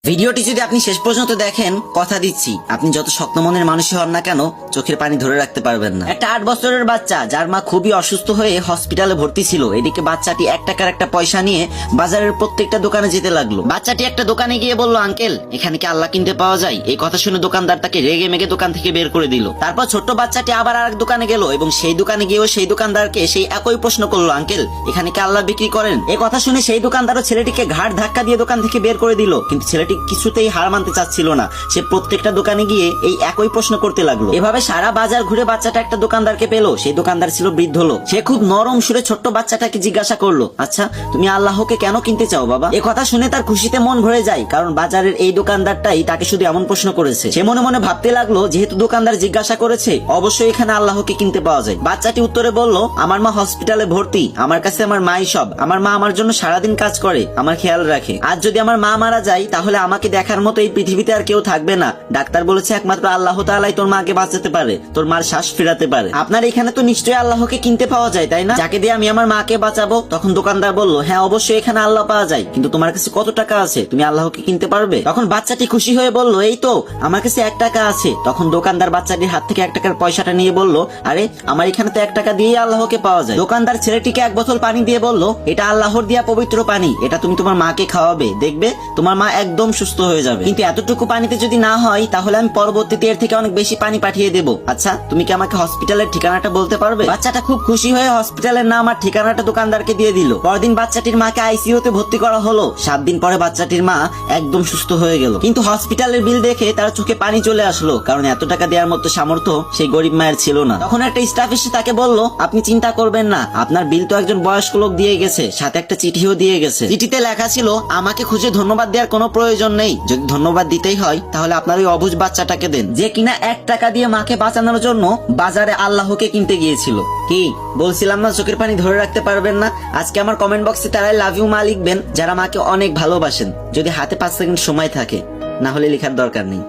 ভিডিওটি যদি আপনি শেষ পর্যন্ত দেখেন, কথা দিচ্ছি আপনি যত শক্ত মনের মানুষই হন না কেন চোখের পানি ধরে রাখতে পারবেন না। একটা 8 বছরের বাচ্চা যার মা খুবই অসুস্থ হয়ে হসপিটালে ভর্তি ছিল, এদিকে বাচ্চাটি 1 টাকার একটা পয়সা নিয়ে বাজারের প্রত্যেকটা দোকানে যেতে লাগলো। বাচ্চাটি একটা দোকানে গিয়ে বলল, আঙ্কেল এখানে কি আল্লাহ কিনতে পাওয়া যায়? এই কথা শুনে দোকানদার তাকে রেগে মেগে দোকান থেকে বের করে দিল। তারপর ছোট্ট বাচ্চাটি আবার আরেক দোকানে গেল এবং সেই দোকানে গিয়েও সেই দোকানদারকে সেই একই প্রশ্ন করলো, আঙ্কেল এখানে কি আল্লাহ বিক্রি করেন? এই কথা শুনে সেই দোকানদারও ছেলেটিকে ঘাড় ধাক্কা দিয়ে দোকান থেকে বের করে দিল। কিন্তু ছেলেটি কিছুতেই হার মানতে চাচ্ছিল না, সে প্রত্যেকটা দোকানে গিয়ে এই একই প্রশ্ন করতে লাগলো। এভাবে সারা বাজার ঘুরে বাচ্চাটা একটা দোকানদারকে পেলো। সেই দোকানদার ছিল বৃদ্ধ লোক। সে খুব নরম সুরে ছোট্ট বাচ্চাটাকে জিজ্ঞাসা করলো, আচ্ছা তুমি আল্লাহকে কেন কিনতে চাও বাবা? এ কথা শুনে তার খুশিতে মন ভরে যায়, কারণ বাজারের এই দোকানদারটাই তাকে শুধু এমন প্রশ্ন করেছে। সে মনে মনে ভাবতে লাগলো, যেহেতু দোকানদার জিজ্ঞাসা করেছে অবশ্যই এখানে আল্লাহকে কিনতে পাওয়া যায়। বাচ্চাটি উত্তরে বলল, আমার মা হসপিটালে ভর্তি, আমার কাছে আমার মাই সব। আমার মা আমার জন্য সারাদিন কাজ করে, আমার খেয়াল রাখে। আজ যদি আমার মা মারা যায় তাহলে আমাকে দেখার মতো এই পৃথিবীতে আর কেউ থাকবে না। ডাক্তার বলেছে একমাত্র আল্লাহ তাআলাই তোর মাকে বাঁচাতে পারে, তোর মার শ্বাস ফেরাতে পারে। আপনার এখানে তো নিশ্চয়ই আল্লাহকে কিনতে পাওয়া যায়, তাই না? যাকে দিয়ে আমি আমার মাকে বাঁচাবো। তখন দোকানদার বলল, হ্যাঁ অবশ্যই এখানে আল্লাহ পাওয়া যায়, কিন্তু তোমার কাছে কত টাকা আছে? তুমি আল্লাহকে কিনতে পারবে? তখন বাচ্চাটি খুশি হয়ে বলল, এই তো আমার কাছে 1 টাকা আছে। তখন দোকানদার বাচ্চাটির হাত থেকে 1 টাকার পয়সাটা নিয়ে বলল, আরে আমার এখানে তো 1 টাকা দিয়েই আল্লাহকে পাওয়া যায়। দোকানদার ছেলেটিকে 1 বোতল পানি দিয়ে বলল, এটা আল্লাহর দেয়া পবিত্র পানি, এটা তুমি তোমার মাকে খাওয়াবে, দেখবে তোমার মা একদম সুস্থ হয়ে যাবে। কিন্তু এতটুকু পানিতে যদি না হয় তাহলে আমি পরবর্তীতে এর থেকে অনেক বেশি পানি পাঠিয়ে দেবো। আচ্ছা তুমি কি আমাকে হসপিটালের ঠিকানাটা বলতে পারবে? বাচ্চাটা খুব খুশি হয়ে হসপিটালের নাম আর ঠিকানাটা দোকানদারকে দিয়ে দিল। পরদিন বাচ্চাটির মাকে আইসিইউতে ভর্তি করা হলো। 7 দিন পরে বাচ্চাটির মা একদম সুস্থ হয়ে গেল। কিন্তু হসপিটালের বিল দেখে তার চোখে পানি চলে আসলো, কারণ এত টাকা দেওয়ার মতো সামর্থ্য সেই গরিব মায়ের ছিল না। তখন একটা স্টাফ এসে তাকে বলল, আপনি চিন্তা করবেন না, আপনার বিল তো একজন বয়স্ক লোক দিয়ে গেছে, সাথে একটা চিঠিও দিয়ে গেছে। চিঠিতে লেখা ছিল, আমাকে খুঁজে ধন্যবাদ দেওয়ার কোনো প্রয়োজন নেই, যদি ধন্যবাদ দিতেই হয় তাহলে আপনার ওই অবুঝ বাচ্চাটাকে দেন, যে কিনা 1 টাকা দিয়ে মাকে বাঁচানোর জন্য বাজারে আল্লাহকে কিনতে গিয়েছিল। কি বলছিলাম না চোখের পানি ধরে রাখতে পারবেন না? আজকে আমার কমেন্ট বক্সে তারাই লাভ ইউ মা লিখবেন যারা মাকে অনেক ভালোবাসেন, যদি হাতে 5 সেকেন্ড সময় থাকে, না হলে লেখার দরকার নেই।